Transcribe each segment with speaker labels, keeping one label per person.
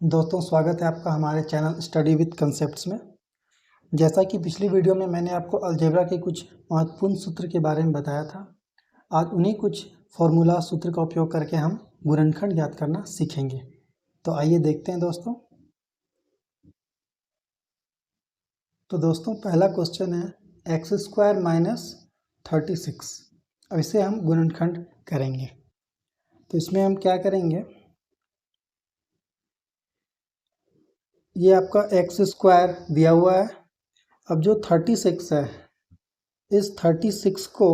Speaker 1: दोस्तों स्वागत है आपका हमारे चैनल स्टडी विद कंसेप्ट्स में। जैसा कि पिछली वीडियो में मैंने आपको अलजेब्रा के कुछ महत्वपूर्ण सूत्र के बारे में बताया था, आज उन्हीं कुछ फॉर्मूला सूत्र का उपयोग करके हम गुणनखंड ज्ञात करना सीखेंगे। तो आइए देखते हैं दोस्तों। तो दोस्तों पहला क्वेश्चन है x² - 36। अब इसे हम गुणनखंड करेंगे। तो इसमें हम क्या करेंगे, ये आपका x² दिया हुआ है। अब जो 36 है, इस 36 को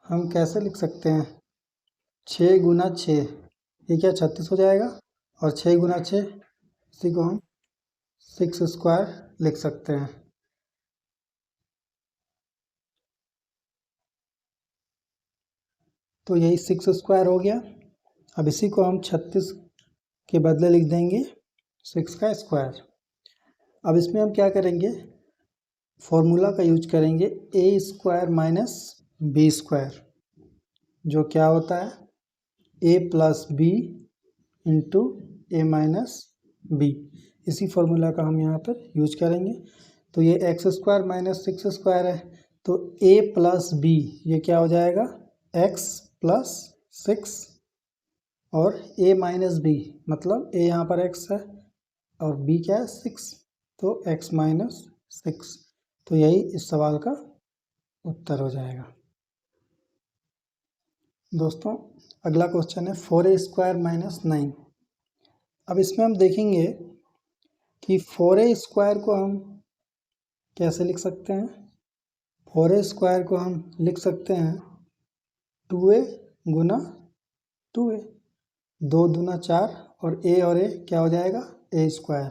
Speaker 1: हम कैसे लिख सकते हैं, 6 × 6, ये क्या 36 हो जाएगा, और 6 × 6 इसी को हम 6² लिख सकते हैं। तो यही 6² हो गया। अब इसी को हम 36 के बदले लिख देंगे 6 का स्क्वायर। अब इसमें हम क्या करेंगे, फॉर्मूला का यूज करेंगे a² - b², जो क्या होता है a + b × a - b। इसी फॉर्मूला का हम यहाँ पर यूज करेंगे। तो ये x² - 6² है, तो a + b ये क्या हो जाएगा, x + 6, और a - b मतलब a यहाँ पर x है और b क्या है 6, तो x - 6। तो यही इस सवाल का उत्तर हो जाएगा। दोस्तों अगला क्वेश्चन है 4a² - 9। अब इसमें हम देखेंगे कि 4a² को हम कैसे लिख सकते हैं। 4a² को हम लिख सकते हैं 2a × 2a, 2 दूना 4, और a क्या हो जाएगा a²।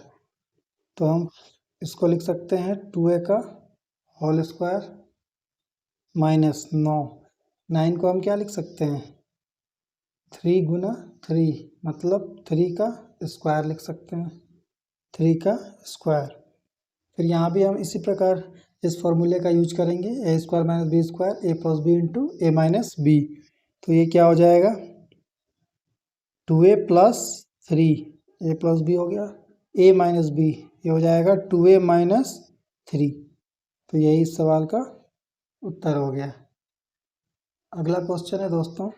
Speaker 1: तो हम इसको लिख सकते हैं 2a का होल स्क्वायर -9। 9 को हम क्या लिख सकते हैं, 3 × 3 मतलब 3 का स्क्वायर लिख सकते हैं, 3 का स्क्वायर। फिर यहाँ भी हम इसी प्रकार इस फॉर्मूले का यूज करेंगे a² - b², a + b × a - b। तो ये क्या हो जाएगा 2a + 3, a + b हो गया, a - b ये हो जाएगा 2a - 3। तो यही इस सवाल का उत्तर हो गया। अगला क्वेश्चन है दोस्तों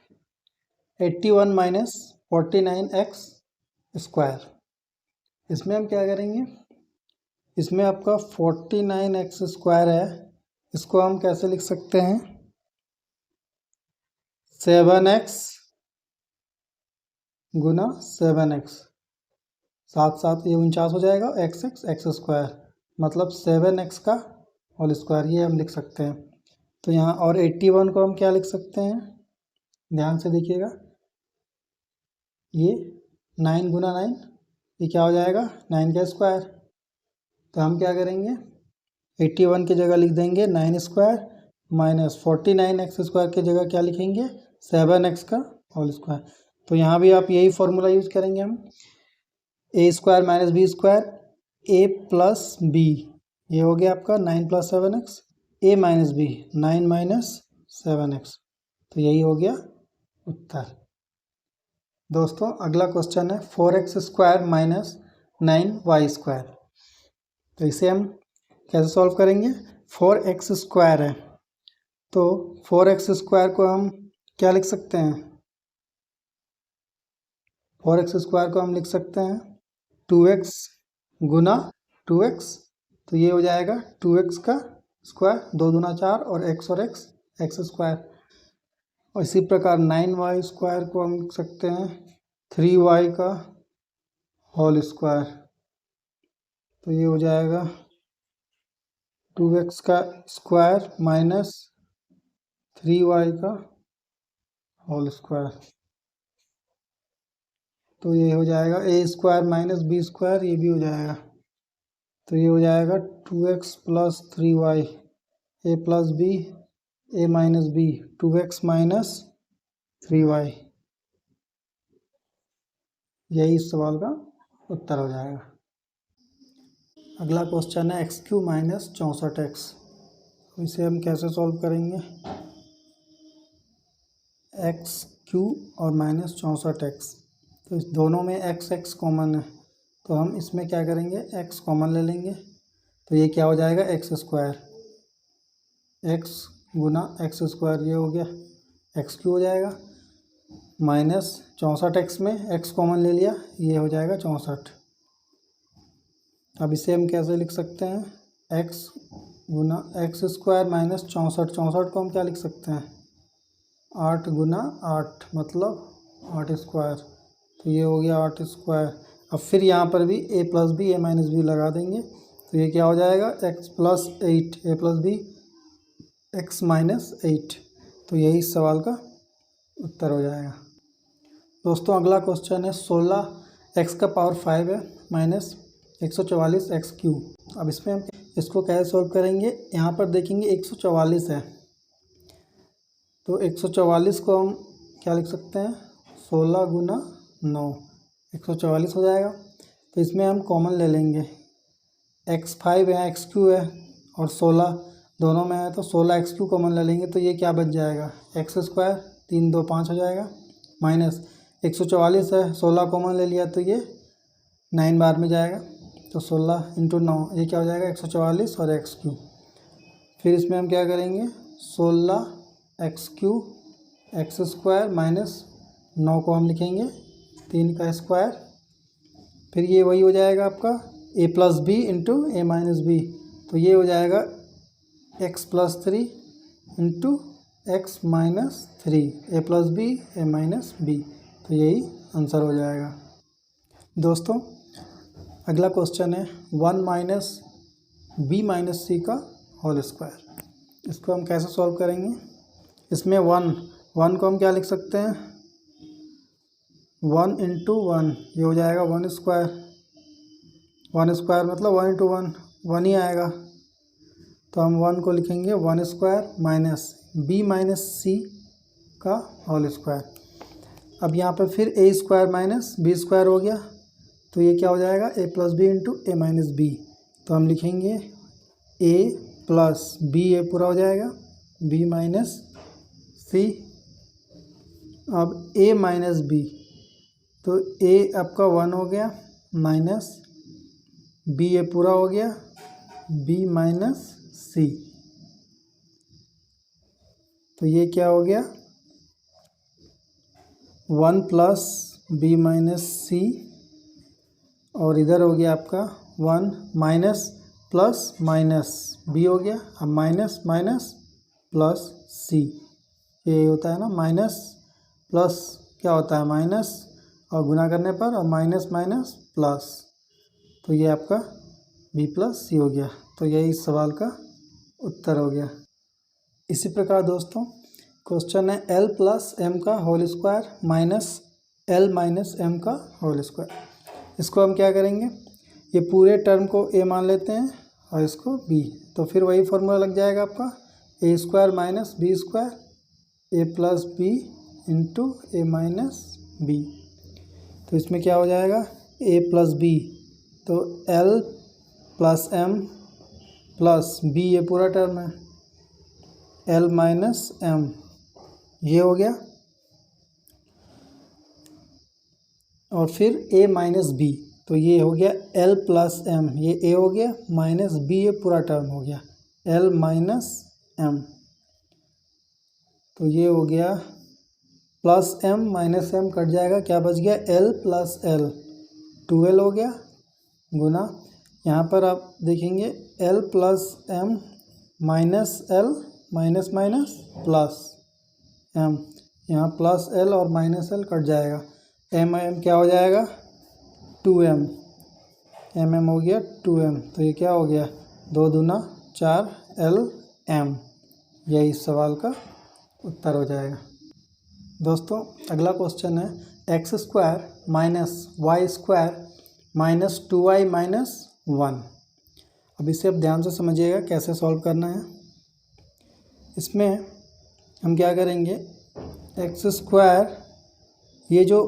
Speaker 1: 81 - 49x²। इसमें हम क्या करेंगे, इसमें आपका 49x² है, इसको हम कैसे लिख सकते हैं, 7x × 7x, 7 7 ये 49 हो जाएगा, x² मतलब 7x का होल स्क्वायर, ये हम लिख सकते हैं। तो यहाँ और 81 को हम क्या लिख सकते हैं, ध्यान से देखिएगा, ये 9 × 9 ये क्या हो जाएगा 9 का स्क्वायर। तो हम क्या करेंगे, 81 की जगह लिख देंगे 9² -49x² की जगह क्या लिखेंगे 7x का होल स्क्वायर। तो यहाँ भी आप यही फॉर्मूला यूज करेंगे हम, a² - b², a + b ये हो गया आपका 9 + 7x, a - b 9 - 7x। तो यही हो गया उत्तर। दोस्तों अगला क्वेश्चन है 4x² - 9y²। तो इसे हम कैसे सॉल्व करेंगे, 4x² है, तो 4x² को हम क्या लिख सकते हैं, 4x² को हम लिख सकते हैं 2x × 2x। तो ये हो जाएगा 2x का स्क्वायर, 2 दूना 4, और x² और इसी प्रकार 9y² को हम लिख सकते हैं 3y का होल स्क्वायर। तो ये हो जाएगा 2x का स्क्वायर -3y का होल स्क्वायर। तो ये हो जाएगा a² - b², ये भी हो जाएगा। तो ये हो जाएगा 2x + 3y, a + b, a - b 2x - 3y, यही इस सवाल का उत्तर हो जाएगा। अगला क्वेश्चन है x³ - 64x। इसे हम कैसे सॉल्व करेंगे, x³ और -64x, तो इस दोनों में x कॉमन है, तो हम इसमें क्या करेंगे, x कॉमन ले लेंगे। तो ये क्या हो जाएगा, एक्स स्क्वायर, एक्स गुना एक्स स्क्वायर, ये हो गया एक्स क्यू हो जाएगा, माइनस 64x में x कॉमन ले लिया, ये हो जाएगा 64। अब इसे हम कैसे लिख सकते हैं, x गुना एक्स स्क्वायर माइनस 64, 64 को हम क्या लिख सकते हैं, 8 गुना 8 मतलब 8 स्क्वायर, तो ये हो गया 8 स्क्वायर। अब फिर यहाँ पर भी a plus B, A minus B लगा देंगे, तो ये क्या हो जाएगा, x plus 8, A plus B x minus 8। तो यही इस सवाल का उत्तर हो जाएगा। दोस्तों अगला क्वेश्चन है 16x का पावर 5 है माइनस 144x क्यू। अब इसमें हम इसको कैसे सॉल्व करेंगे, यहाँ पर देखेंगे 144 है, तो 144 को हम क्या लिख सकते हैं, 16 गुना 9, 144 हो जाएगा। तो इसमें हम कॉमन ले लेंगे, x5 है, x क्यू है और 16 दोनों में है, तो 16x क्यू कॉमन ले लेंगे, तो ये क्या बच जाएगा, एक्स स्क्वायर, 3 2 5 हो जाएगा, माइनस 144 है, 16 कॉमन ले लिया तो ये 9 बार में जाएगा, तो 16 इंटू 9, ये क्या हो जाएगा 144 और एक्स क्यू। फिर इसमें हम क्या करेंगे, 16x Q x square minus 9 को हम लिखेंगे 3 का स्क्वायर, फिर ये वही हो जाएगा आपका a plus B into A minus B, तो ये हो जाएगा x plus 3 into X minus 3, A plus B A minus B, तो यही आंसर हो जाएगा। दोस्तों अगला क्वेश्चन है 1 माइनस बी माइनस सी का होल स्क्वायर। इसको हम कैसे सॉल्व करेंगे, इसमें 1 को हम क्या लिख सकते हैं, 1 इंटू 1, ये हो जाएगा 1 स्क्वायर, 1 स्क्वायर मतलब 1 इंटू 1, 1 ही आएगा, तो हम 1 को लिखेंगे 1 स्क्वायर माइनस बी माइनस सी का होल स्क्वायर। अब यहाँ पर फिर ए स्क्वायर माइनस बी स्क्वायर हो गया, तो ये क्या हो जाएगा, A plus B into A minus B, तो हम लिखेंगे ए प्लस बी, ए पूरा हो जाएगा, बी माइनस सी, अब ए माइनस बी, तो ए आपका 1 हो गया माइनस बी, ए पूरा हो गया, बी माइनस सी, तो ये क्या हो गया 1 प्लस बी माइनस सी, और इधर हो गया आपका 1 माइनस प्लस माइनस बी हो गया, अब माइनस माइनस प्लस सी, ये होता है ना, माइनस प्लस क्या होता है माइनस, और गुना करने पर और माइनस माइनस प्लस, तो ये आपका बी प्लस सी हो गया, तो यही इस सवाल का उत्तर हो गया। इसी प्रकार दोस्तों क्वेश्चन है एल प्लस एम का whole square minus L minus M का होल स्क्वायर। इसको हम क्या करेंगे, ये पूरे टर्म को ए मान लेते हैं और इसको बी, तो फिर वही फॉर्मूला लग जाएगा आपका, A square minus B square, A plus B into A minus B, तो इसमें क्या हो जाएगा ए प्लस बी, तो L plus M plus B, ये पूरा टर्म है, एल माइनस एम, ये हो गया, और फिर ए माइनस बी, तो ये हो गया एल प्लस एम, ये ए हो गया माइनस बी, ये पूरा टर्म हो गया एल माइनस एम, तो ये हो गया plus M minus M cut जाएगा, क्या बच गया एल प्लस एल, 12 हो गया, गुना यहाँ पर आप देखेंगे L plus M minus L minus minus plus M, यहाँ प्लस एल और माइनस एल कट जाएगा, एम एम क्या हो जाएगा 2m, एम एम हो गया 2m, तो ये क्या हो गया 2 दूना 4 एल एम, यही इस सवाल का उत्तर हो जाएगा। दोस्तों अगला क्वेश्चन है X square minus Y square minus 2y minus 1। अब इसे आप ध्यान से समझिएगा कैसे सॉल्व करना है। इसमें हम क्या करेंगे, एक्स स्क्वायर, ये जो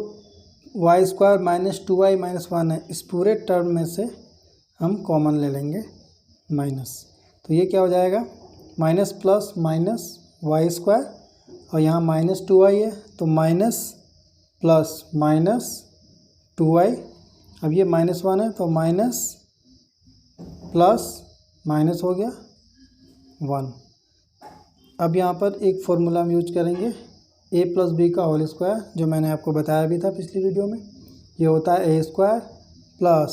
Speaker 1: Y square minus 2y minus 1 है, इस पूरे टर्म में से हम कॉमन ले लेंगे माइनस, तो ये क्या हो जाएगा minus plus minus Y square, और यहाँ माइनस 2y है, तो माइनस प्लस माइनस 2y, अब ये -1 है तो माइनस प्लस माइनस हो गया 1। अब यहाँ पर एक फॉर्मूला हम यूज करेंगे a + b का होल स्क्वायर, जो मैंने आपको बताया भी था पिछली वीडियो में। ये होता है a² +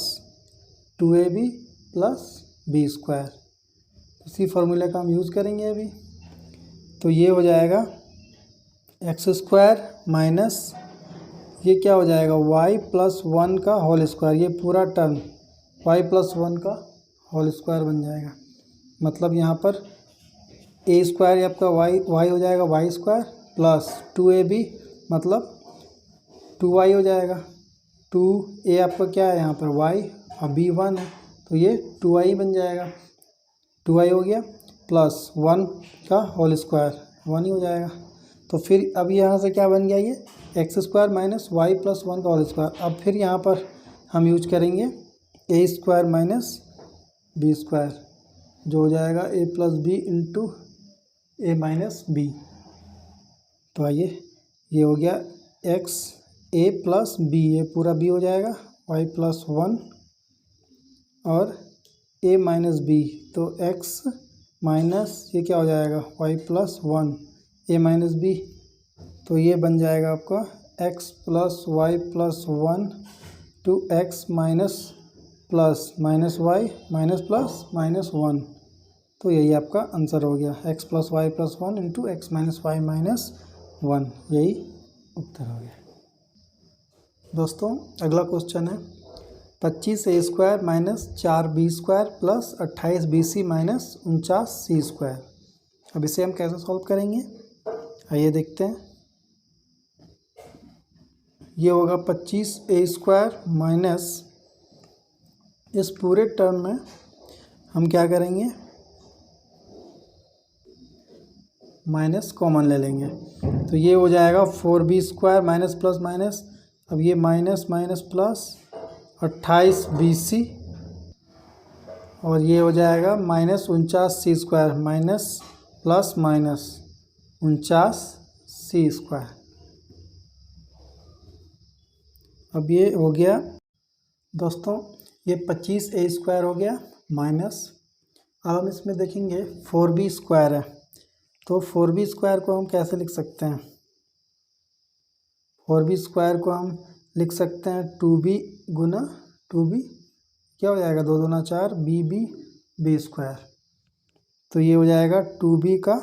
Speaker 1: 2ab + b²। इसी फॉर्मूले का हम यूज़ करेंगे अभी। तो ये हो जाएगा x² माइनस ये क्या हो जाएगा y + 1 का होल स्क्वायर। ये पूरा टर्म y + 1 का होल स्क्वायर बन जाएगा। मतलब यहाँ पर a² आपका y हो जाएगा y² + 2ab मतलब 2y हो जाएगा। 2a आपका क्या है यहाँ पर y और b 1 है तो ये 2y बन जाएगा। 2y हो गया प्लस 1 का होल स्क्वायर 1 ही हो जाएगा। तो फिर अब यहाँ से क्या बन गया ये x² माइनस y + 1 का होल स्क्वायर। अब फिर यहाँ पर हम यूज करेंगे a² माइनस b², जो हो जाएगा a + b into a minus b। तो आइए ये हो गया a + b, ये पूरा b हो जाएगा y + 1 और a माइनस b, तो x माइनस ये क्या हो जाएगा y + 1 a माइनस b। तो ये बन जाएगा आपका x + y + 1 two x minus plus minus y minus plus minus 1। तो यही आपका आंसर हो गया x + y + 1 into x minus y minus 1, यही उत्तर हो गया। दोस्तों अगला क्वेश्चन है 25a² minus 4b² plus 28bc minus 49c²। अब इसे हम कैसे सॉल्व करेंगे, आइए देखते हैं। ये होगा 25a² माइनस, इस पूरे टर्म में हम क्या करेंगे माइनस कॉमन ले लेंगे। तो ये हो जाएगा 4b² माइनस प्लस माइनस, अब ये माइनस माइनस प्लस 28bc और ये हो जाएगा minus 49c² minus plus minus 49c²। अब ये हो गया दोस्तों, ये 25a² हो गया माइनस। अब हम इसमें देखेंगे 4b² है, तो 4b² को हम कैसे लिख सकते हैं। 4b² को हम लिख सकते हैं 2b गुना 2b, क्या हो जाएगा 2 दूना 4 b²। तो ये हो जाएगा 2b का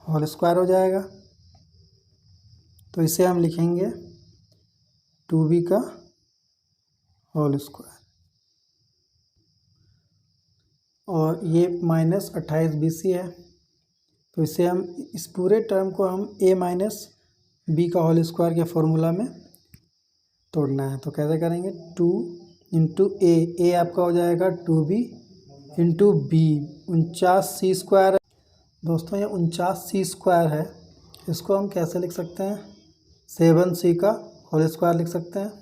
Speaker 1: होल स्क्वायर हो जाएगा। तो इसे हम लिखेंगे 2b का होल स्क्वायर और ये माइनस 28bc है। तो इसे हम इस पूरे टर्म को हम a माइनस b का होल स्क्वायर के फॉर्मूला में तोड़ना है। तो कैसे करेंगे 2 इंटू a आपका हो जाएगा 2b इंटू b, 49c² दोस्तों ये 49c² है, इसको हम कैसे लिख सकते हैं 7c का होल स्क्वायर लिख सकते हैं।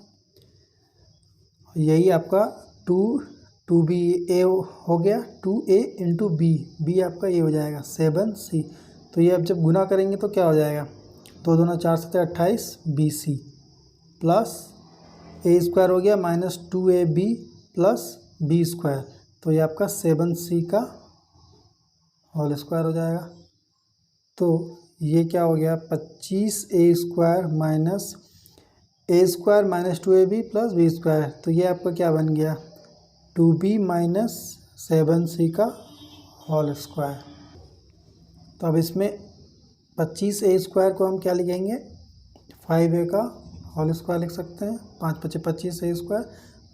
Speaker 1: यही आपका 2b a हो गया 2a इंटू b आपका ये हो जाएगा 7c। तो ये अब जब गुना करेंगे तो क्या हो जाएगा 2 दूना 4 7 28bc प्लस a² हो गया माइनस 2ab प्लस b²। तो ये आपका 7c का होल स्क्वायर हो जाएगा। तो ये क्या हो गया 25a² minus a² minus 2ab plus b²। तो ये आपका क्या बन गया 2b माइनस 7c का होल स्क्वायर। तो अब इसमें 25a² को हम क्या लिखेंगे 5a का होल स्क्वायर लिख सकते हैं, 5 × 25 25a²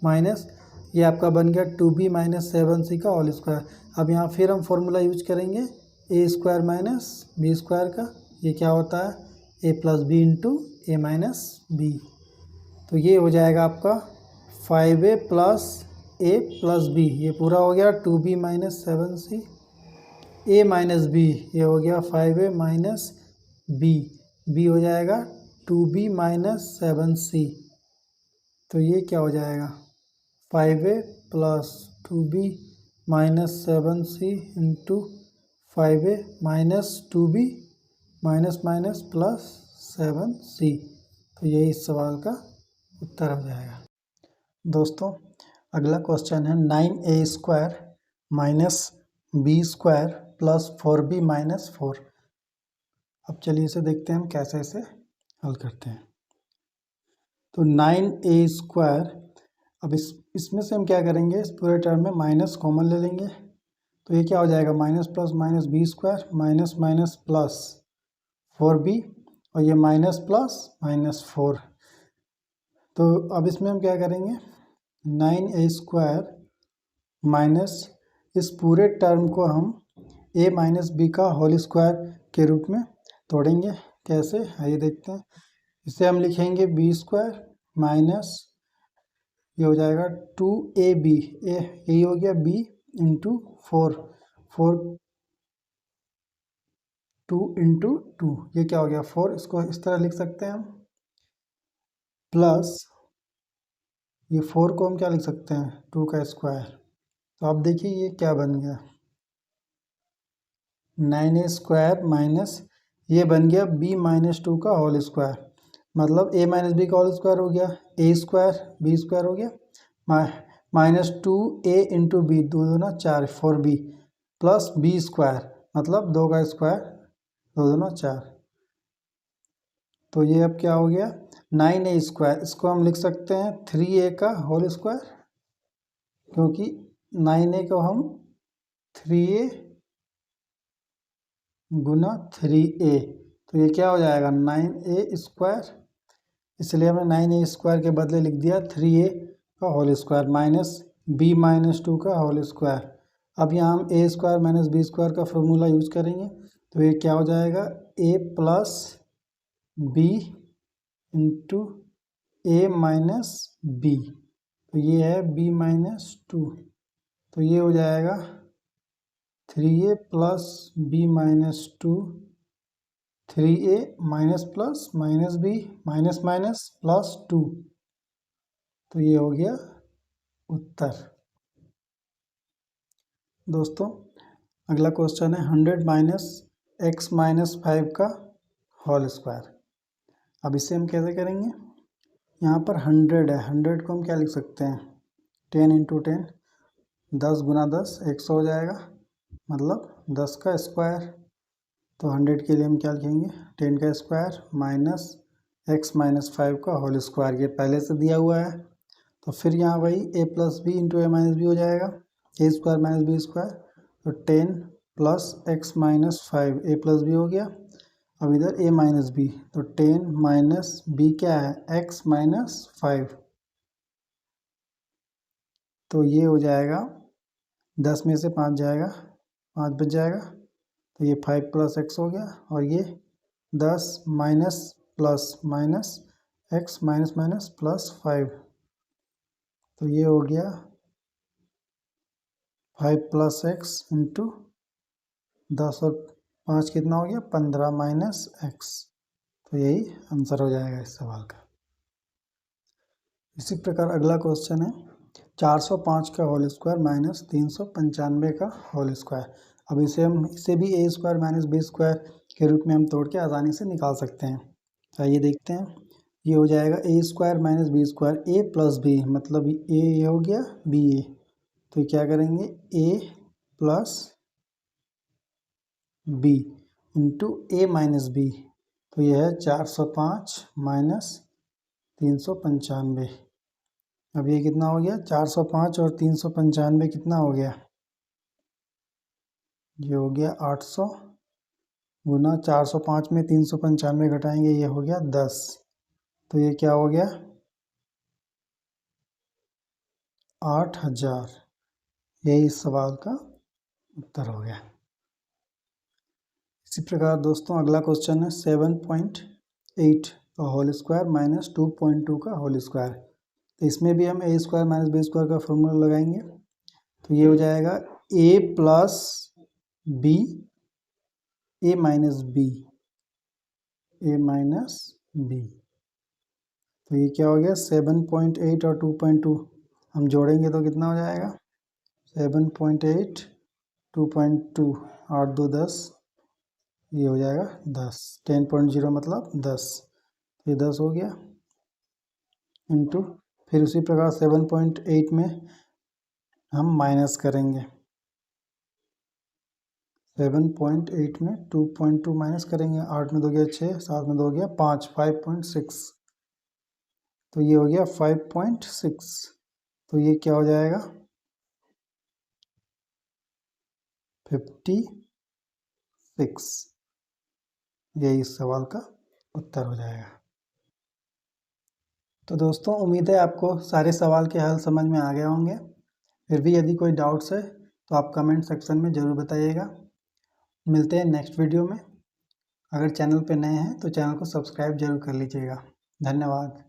Speaker 1: माइनस ये आपका बन गया 2b माइनस 7c का होल स्क्वायर। अब यहाँ फिर हम फॉर्मूला यूज करेंगे a² माइनस b² का। ये क्या होता है a + b into a minus b। तो ये हो जाएगा आपका 5a plus a plus b, ये पूरा हो गया 2b minus 7c a minus b, ये हो गया 5a माइनस b हो जाएगा 2b माइनस 7c। तो ये क्या हो जाएगा 5a plus 2b minus 7c into 5a minus 2b minus minus plus 7c। तो यही इस सवाल का उत्तर हो जाएगा। दोस्तों अगला क्वेश्चन है 9a² minus b² plus 4b minus 4। अब चलिए इसे देखते हैं हम कैसे इसे हल करते हैं। तो 9a², अब इसमें से हम क्या करेंगे, इस पूरे टर्म में माइनस कॉमन ले लेंगे। तो ये क्या हो जाएगा, minus plus minus b² minus minus plus 4b, और ये माइनस प्लस माइनस 4। तो अब इसमें हम क्या करेंगे, 9a² माइनस इस पूरे टर्म को हम a माइनस बी का होल स्क्वायर के रूप में तोड़ेंगे। कैसे, आइए देखते हैं। इसे हम लिखेंगे b² माइनस ये हो जाएगा 2ab, यही हो गया b इंटू 4, 2 इंटू 2, ये क्या हो गया 4, इसको इस तरह लिख सकते हैं हम। प्लस ये 4 को हम क्या लिख सकते हैं, 2 का स्क्वायर। तो आप देखिए ये क्या बन गया, 9a² माइनस ये बन गया b माइनस 2 का होल स्क्वायर, मतलब a माइनस बी का होल स्क्वायर हो गया, a² b² हो गया, माइनस 2a इंटू बी, 2 दूना 4, 4b प्लस b² मतलब 2 का स्क्वायर, 2 दूना 4। तो ये अब क्या हो गया 9a², इसको हम लिख सकते हैं 3a का होल स्क्वायर, क्योंकि 9a को हम 3a गुना 3a, तो ये क्या हो जाएगा 9a², इसलिए हमने 9a² के बदले लिख दिया 3a का whole square minus b minus 2 का होल स्क्वायर। अब यहाँ हम a² माइनस b² का फॉर्मूला यूज करेंगे, तो ये क्या हो जाएगा a plus b into a minus b, तो ये है b माइनस 2, तो ये हो जाएगा 3a plus b minus 2, 3a minus plus minus b minus minus plus 2, तो ये हो गया उत्तर। दोस्तों अगला क्वेश्चन है 100 माइनस x माइनस 5 का होल स्क्वायर। अब इसे हम कैसे करेंगे, यहाँ पर 100 है, 100 को हम क्या लिख सकते हैं 10 इंटू 10, 10 गुना 10 100 हो जाएगा, मतलब 10 का स्क्वायर। तो 100 के लिए हम क्या लिखेंगे 10 का स्क्वायर माइनस x माइनस 5 का होल स्क्वायर, ये पहले से दिया हुआ है। तो फिर यहाँ वही a plus B into A minus B हो जाएगा, a² माइनस b², तो 10 plus x minus 5 a plus B हो गया। अब इधर a माइनस बी, तो 10 माइनस b क्या है x माइनस 5, तो ये हो जाएगा 10 में से 5 जाएगा, 5 बच जाएगा, तो ये 5 प्लस x हो गया, और ये 10 minus plus minus x minus minus plus 5, तो ये हो गया 5 प्लस x इंटू 10 और 5 कितना हो गया 15 माइनस x, तो यही आंसर हो जाएगा इस सवाल का। इसी प्रकार अगला क्वेश्चन है 405 का होल स्क्वायर माइनस 395 का होल स्क्वायर। अब इसे भी a² माइनस b² के रूप में हम तोड़ के आसानी से निकाल सकते हैं। आइए देखते हैं, ये हो जाएगा a² minus b², a plus b मतलब ये हो गया ba, तो क्या करेंगे a plus b into a minus b, तो यह है 405 माइनस 395। अब ये कितना हो गया 405 और 395 कितना हो गया, ये हो गया 800 गुना 405 में 395 घटाएंगे, ये हो गया 10, तो ये क्या हो गया 8000, यही इस सवाल का उत्तर हो गया। इसी प्रकार दोस्तों अगला क्वेश्चन है 7.8 का होल स्क्वायर माइनस 2.2 का होल स्क्वायर। तो इसमें भी हम a² माइनस b² का फॉर्मूला लगाएंगे, तो ये हो जाएगा a plus b a minus b, a minus b, तो ये क्या हो गया 7.8 और 2.2 हम जोड़ेंगे तो कितना हो जाएगा 7.8 2.2, 8 2 10, ये हो जाएगा 10, 10.0 मतलब 10, ये 10 हो गया इंटू फिर उसी प्रकार 7.8 में हम माइनस करेंगे। 7.8 में 2.2 माइनस करेंगे। 8 में 2 गया 6, 7 में 2 गया 5, 5.6। तो ये हो गया 5.6। तो ये क्या हो जाएगा 56। यही इस सवाल का उत्तर हो जाएगा। तो दोस्तों उम्मीद है आपको सारे सवाल के हल समझ में आ गए होंगे। फिर भी यदि कोई डाउट्स है तो आप कमेंट सेक्शन में ज़रूर बताइएगा। मिलते हैं नेक्स्ट वीडियो में। अगर चैनल पे नए हैं तो चैनल को सब्सक्राइब जरूर कर लीजिएगा। धन्यवाद।